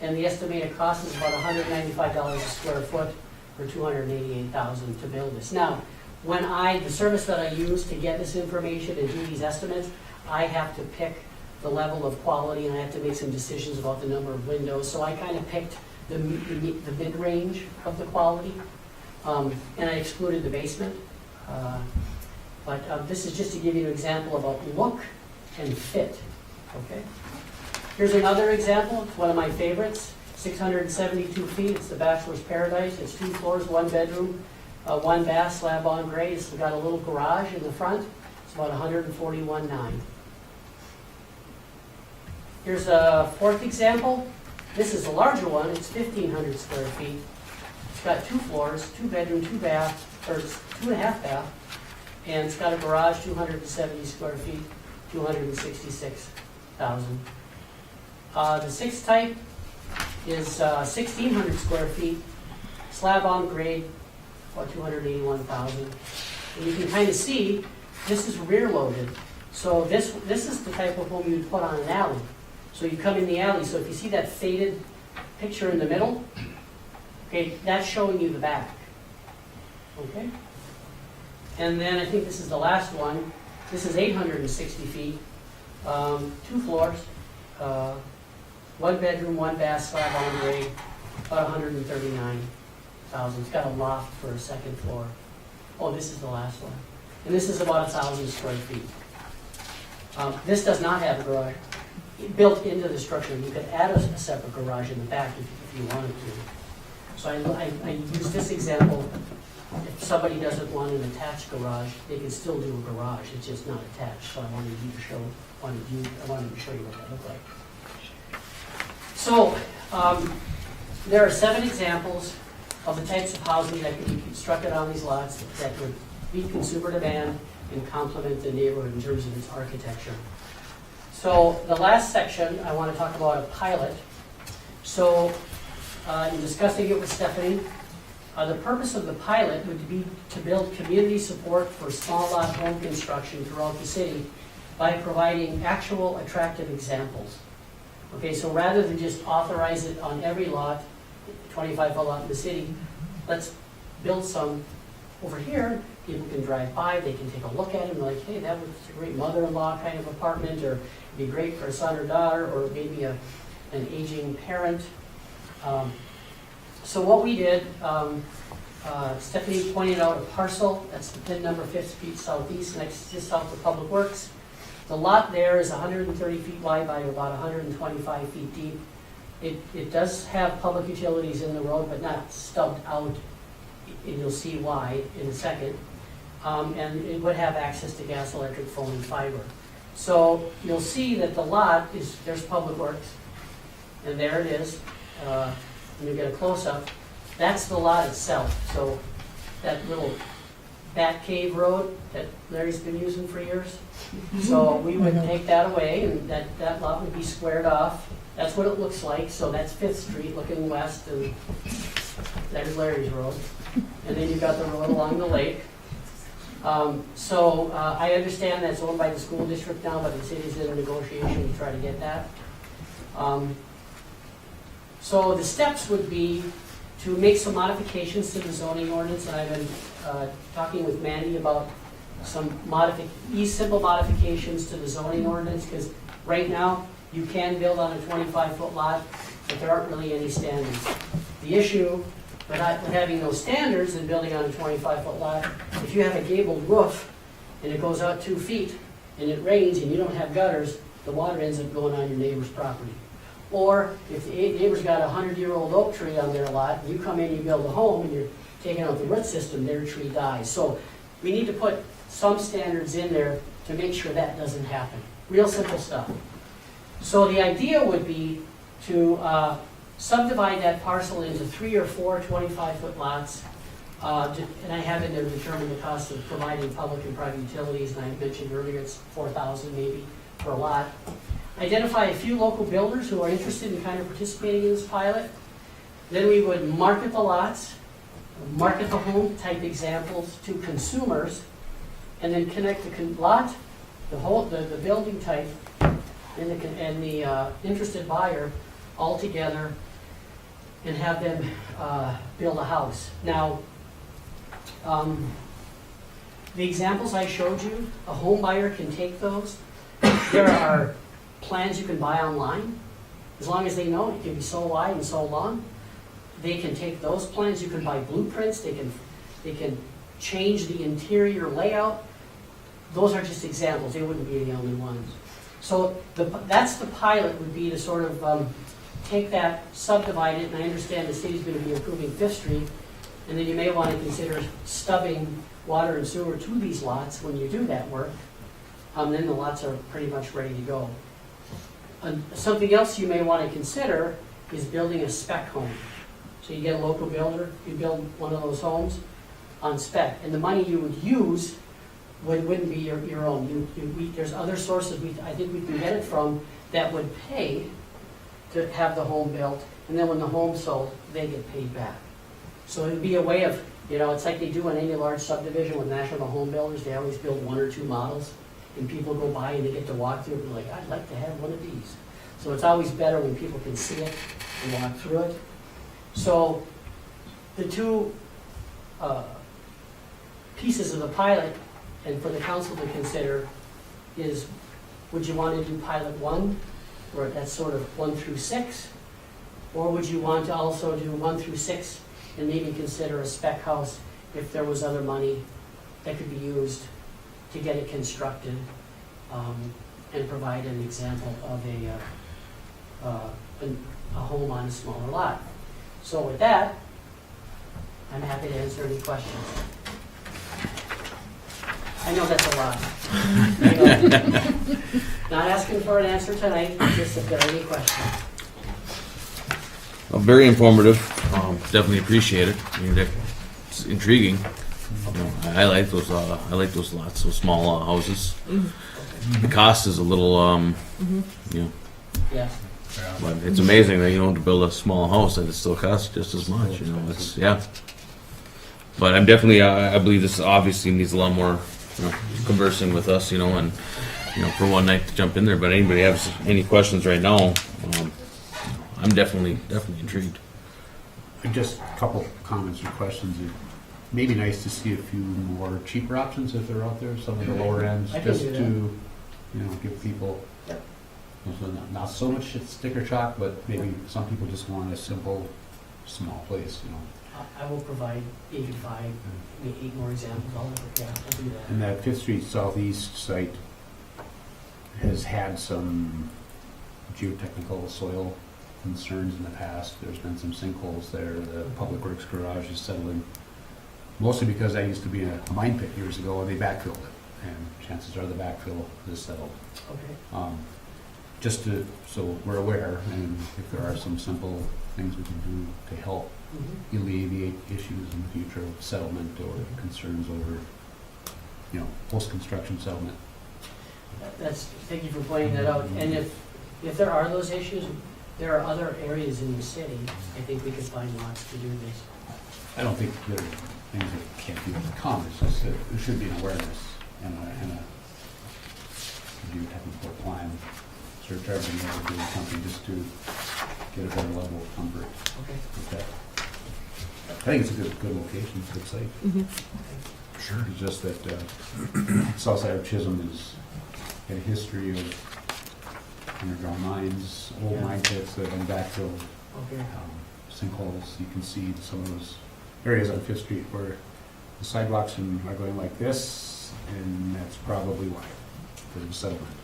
and the estimated cost is about $195 a square foot for $288,000 to build this. Now, the service that I use to get this information and do these estimates, I have to pick the level of quality, and I have to make some decisions about the number of windows. So I kind of picked the mid-range of the quality, and I excluded the basement. But this is just to give you an example about look and fit. Okay. Here's another example. It's one of my favorites. 672 feet. It's the Bachelor's Paradise. It's 2 floors, 1 bedroom, 1 bath, slab on grade. It's got a little garage in the front. It's about $141,900. Here's a fourth example. This is a larger one. It's 1,500 square feet. It's got 2 floors, 2 bedroom, 2 bath, or 2.5 bath, and it's got a garage, 270 square feet, $266,000. The 6th type is 1,600 square feet, slab on grade, about $281,000. And you can kind of see this is rear loaded. So this is the type of home you'd put on an alley. So you come in the alley, so if you see that faded picture in the middle, okay, that's showing you the back. Okay? And then I think this is the last one. This is 860 feet, 2 floors, 1 bedroom, 1 bath, slab on grade, about $139,000. It's got a loft for a 2nd floor. Oh, this is the last one. And this is about 1,000 square feet. This does not have a garage built into the structure. You could add a separate garage in the back if you wanted to. So I use this example. If somebody doesn't want an attached garage, they can still do a garage. It's just not attached. So I wanted to show you what that looked like. So there are 7 examples of the types of housing that can be constructed on these lots that would meet consumer demand and complement the neighborhood in terms of its architecture. So the last section, I want to talk about a pilot. So in discussing it with Stephanie, the purpose of the pilot would be to build community support for small lot home construction throughout the city by providing actual attractive examples. Okay, so rather than just authorize it on every lot, 25-foot lot in the city, let's build some over here. People can drive by, they can take a look at it and like, hey, that was a great mother-in-law kind of apartment, or it'd be great for a son or daughter, or maybe an aging parent. So what we did, Stephanie pointed out a parcel, that's the pin number 5th Street Southeast, just south of Public Works. The lot there is 130 feet wide by about 125 feet deep. It does have public utilities in the road, but not stubbed out, and you'll see why in a second. And it would have access to gas, electric, phone, and fiber. So you'll see that the lot there's Public Works, and there it is. When you get a close-up, that's the lot itself. So that little Bat Cave Road that Larry's been using for years. So we would take that away, and that lot would be squared off. That's what it looks like. So that's 5th Street looking west, and there's Larry's road. And then you've got the road along the lake. So I understand that's owned by the school district now, but the city's in a negotiation to try to get that. So the steps would be to make some modifications to the zoning ordinance, and I've been talking with Mandy about some simple modifications to the zoning ordinance, because right now, you can build on a 25-foot lot, but there aren't really any standards. The issue with having those standards and building on a 25-foot lot, if you have a gabled roof and it goes out 2 feet and it rains and you don't have gutters, the water ends up going on your neighbor's property. Or if the neighbor's got a 100-year-old oak tree on their lot, you come in, you build a home, and you're taking out the root system, their tree dies. So we need to put some standards in there to make sure that doesn't happen. Real simple stuff. So the idea would be to subdivide that parcel into 3 or 4 25-foot lots. And I have in there determined the cost of providing public and private utilities, and I mentioned earlier it's $4,000 maybe per lot. Identify a few local builders who are interested in kind of participating in this pilot. Then we would market the lots, market the home type examples to consumers, and then connect the lot, the building type, and the interested buyer all together, and have them build a house. Now, the examples I showed you, a home buyer can take those. There are plans you can buy online, as long as they know it can be so wide and so long. They can take those plans. You can buy blueprints. They can change the interior layout. Those are just examples. They wouldn't be the only ones. So that's the pilot, would be to sort of take that, subdivide it, and I understand the city's going to be improving Fifth Street, and then you may want to consider stubbing water and sewer to these lots when you do that work. Then the lots are pretty much ready to go. Something else you may want to consider is building a spec home. So you get a local builder, you build one of those homes on spec, and the money you would use wouldn't be your own. There's other sources I think we can get it from that would pay to have the home built, and then when the home's sold, they get paid back. So it would be a way of, it's like they do in any large subdivision with national home builders. They always build 1 or 2 models, and people go by and they get to walk through it and be like, I'd like to have one of these. So it's always better when people can see it and walk through it. So the 2 pieces of the pilot, and for the council to consider, is would you want to do pilot 1, where that's sort of 1 through 6, or would you want to also do 1 through 6 and maybe consider a spec house if there was other money that could be used to get it constructed, and provide an example of a home on a smaller lot. So with that, I'm happy to answer any questions. I know that's a lot. Not asking for an answer tonight, just if there are any questions. Well, very informative. Definitely appreciate it. It's intriguing. I like those. I like those lots, those small houses. The cost is a little, Yes. but it's amazing that to build a small house that it still costs just as much. It's But I'm definitely. I believe this obviously needs a lot more conversing with us. And for one night to jump in there. But anybody has any questions right now? I'm definitely intrigued. Just a couple comments or questions. It may be nice to see a few more cheaper options if they're out there, some of the lower ends, just to, give people not so much sticker shock, but maybe some people just want a simple, small place, I will provide 85, maybe 8 more examples. I'll do that. And that Fifth Street Southeast site has had some geotechnical soil concerns in the past. There's been some sinkholes there. The Public Works garage is settling, mostly because that used to be a mine pit years ago, and they backfilled it. And chances are the backfill is settled. Okay. Just so we're aware, and if there are some simple things we can do to help alleviate issues in the future of settlement or concerns over, post-construction settlement. Thank you for pointing that out. And if there are those issues, there are other areas in the city, I think we could find lots to do this. I don't think there are things that can't be overcome. It's just that there should be an awareness and a geotechnical plan, surcharging or doing something just to get a better level of comfort. Okay. With that. I think it's a good location, it's a good site. Mhm. Sure. It's just that south side of Chisholm is had a history of underground mines, old Yeah. mine pits that have been backfilled, Okay. sinkholes. You can see some of those areas on Fifth Street where the sidewalks are going like this, and that's probably why, for the settlement.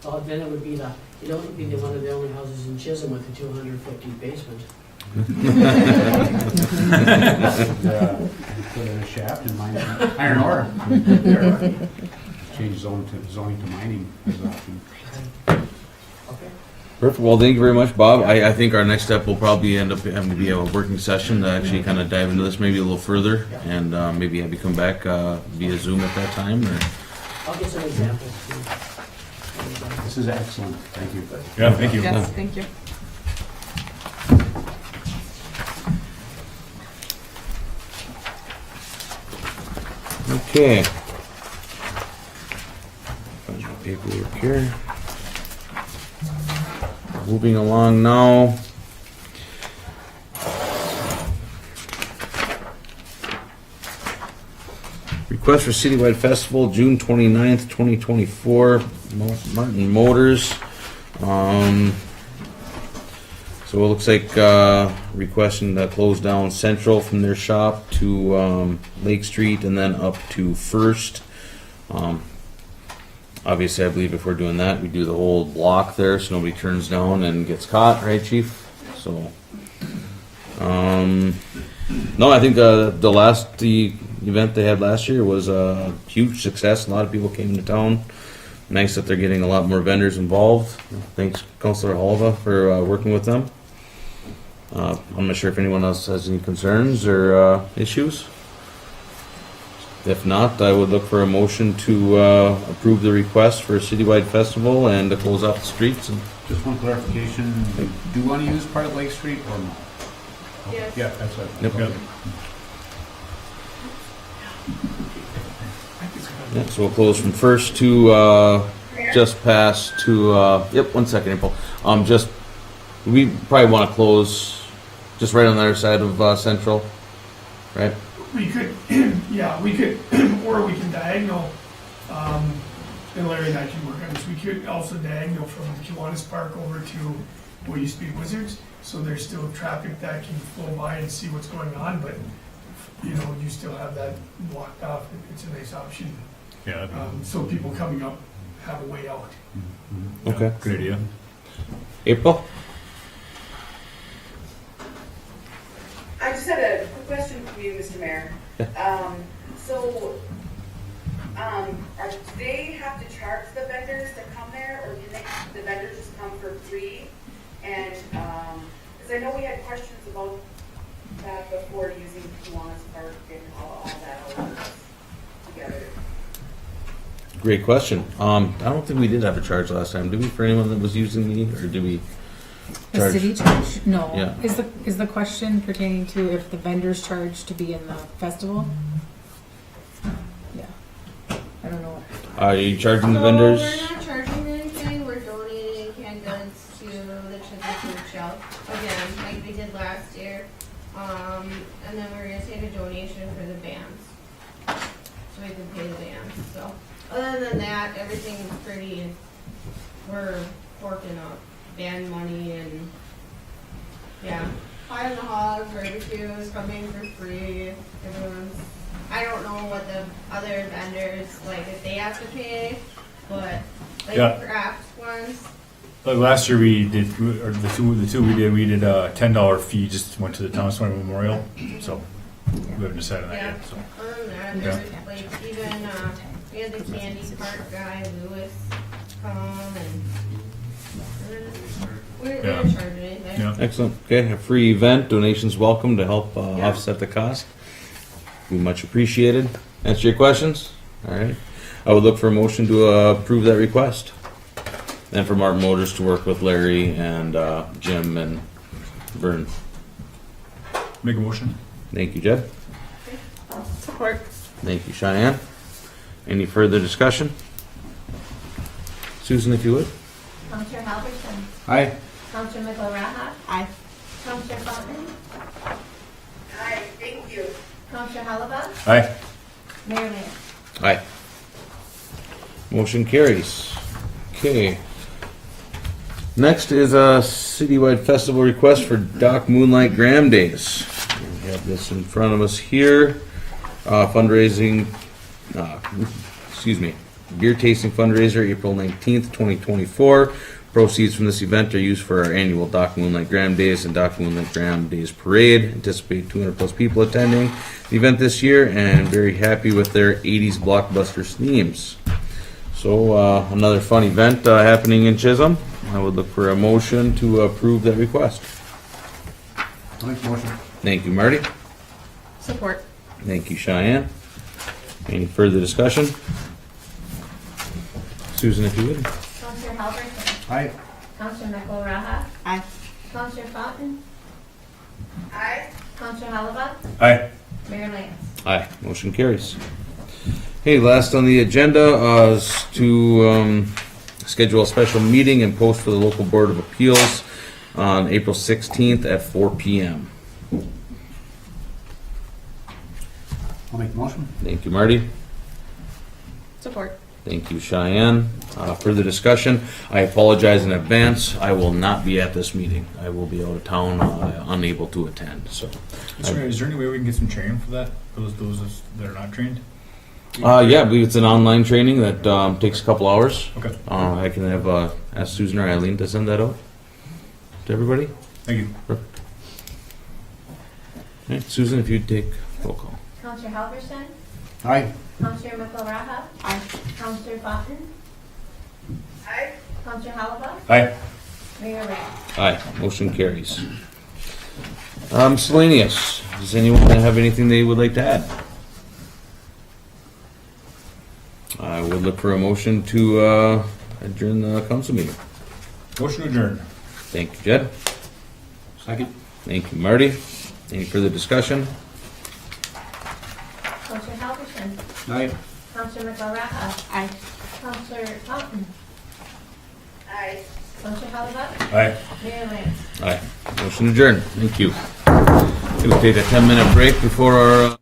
Well, then it would be the, you know, it would be the one of the only houses in Chisholm with the 250 basement. Put in a shaft and mine iron ore. Change zoning to mining as an option. Okay. Perfect. Well, thank you very much, Bob. I think our next step will probably end up having to be a working session to actually kind of dive into this maybe a little further, and maybe have you come back via Zoom at that time, or? I'll get some examples too. This is excellent. Thank you. Yeah, thank you. Yes, thank you. Okay. Find my paperwork here. Moving along now. Request for citywide festival, June 29th, 2024, Martin Motors. So it looks like requesting to close down Central from their shop to Lake Street and then up to First. Obviously, I believe if we're doing that, we do the whole block there so nobody turns down and gets caught, right, Chief? So, no, I think the event they had last year was a huge success. A lot of people came into town. Nice that they're getting a lot more vendors involved. Thanks, Councilor Oliva, for working with them. I'm not sure if anyone else has any concerns or issues. If not, I would look for a motion to approve the request for a citywide festival and to close off the streets. And Just one clarification, do you want to use part of Lake Street or no? Yes. Yeah, that's what. Yep. Yeah, so we'll close from First to just past to yep. 1 second, April. We probably want to close just right on the other side of Central, right? We could, yeah, we could, or we can diagonal, and Larry and I can work on this. We could also diagonal from Kiwanis Park over to what used to be Wizards, so there's still traffic that can flow by and see what's going on, but, you know, you still have that blocked off. It's a nice option. Yeah. So people coming up have a way out. Okay. Good idea. April? I just had a quick question for you, Mr. Mayor. Do they have to charge the vendors to come there, or can the vendors just come for free? And, because I know we had questions about that before, using Kiwanis Park and all that together. Great question. I don't think we did have a charge last time, did we, for anyone that was using the, or did we? The city charge? No. Yeah. Is the question pertaining to if the vendors charge to be in the festival? Yeah. I don't know. Are you charging the So vendors? we're not charging anything, we're donating canned goods to the Chisholm Food Shelf, again, like we did last year. And then we're gonna take a donation for the bands, so we can pay the bands, so. Other than that, everything's pretty, we're forking up band money and, yeah. Pie on the Hog barbecue is coming for free, everyone's, I don't know what the other vendors, like, if they have to pay, but, like, Yeah. craft ones, Like last year we did, or the two we did a $10 fee, just went to the Thomas Wayne Memorial, so we haven't decided on that yeah. yet, so. Other than that, Yeah. there's, like, even, we had the candy park guy, Lewis, come and, we Yeah. didn't charge anything. Yeah. Excellent. Okay, a free event, donations welcome to help offset the cost. Be much appreciated. Answer your questions? All right. I would look for a motion to approve that request. And for Martin Motors to work with Larry and Jim and Vern. Make a motion. Thank you, Jed. Support. Thank you, Cheyenne. Any further discussion? Susan, if you would. Counselor Halverson. Aye. Counselor McElraha. Aye. Counselor Fountain. Counselor Halaba? Aye. Mayor Lance? Aye. Motion carries. Okay. Next is a citywide festival request for Dock Moonlight Graham Days. We have this in front of us here. Fundraising, beer tasting fundraiser, April 19th, 2024. Proceeds from this event are used for our annual Dock Moonlight Graham Days and Dock Moonlight Graham Days Parade. Anticipate 200 plus people attending the event this year, and very happy with their 80s blockbuster themes. So another fun event happening in Chisholm. I would look for a motion to approve that request. I'll make the motion. Thank you, Marty. Support. Thank you, Cheyenne. Any further discussion? Susan, if you would. Counselor Halverson? Aye. Counselor McElraha? Aye. Counselor Fountain? Aye. Counselor Halaba? Aye. Mayor Lance? Aye, motion carries. Hey, last on the agenda is to schedule a special meeting and post for the local Board of Appeals on April 16th at 4 p.m. I'll make the motion. Thank you, Marty. Support. Thank you, Cheyenne. Further discussion? I apologize in advance. I will not be at this meeting. I will be out of town, unable to attend, so. Is there any way we can get some training for that? Those that are not trained? Yeah, I believe it's an online training that takes a couple hours. Okay. I can have ask Susan or Eileen to send that out to everybody. Thank you. Perfect. Okay, Susan, if you'd take roll call. Counselor Halverson? Aye. Counselor McElraha? Aye. Counselor Fountain? Aye. Counselor Halaba? Aye. Mayor Lance? Aye, motion carries. Miscellaneous. Does anyone have anything they would like to add? I would look for a motion to adjourn the council meeting. Motion to adjourn. Thank you, Jed. Second. Thank you, Marty. Any further discussion? Counselor Halverson? Aye. Counselor McElraha? Aye. Counselor Fountain? Aye. Counselor Halaba? Aye. Mayor Lance? Aye. Motion adjourned. Thank you. We'll take a 10-minute break before our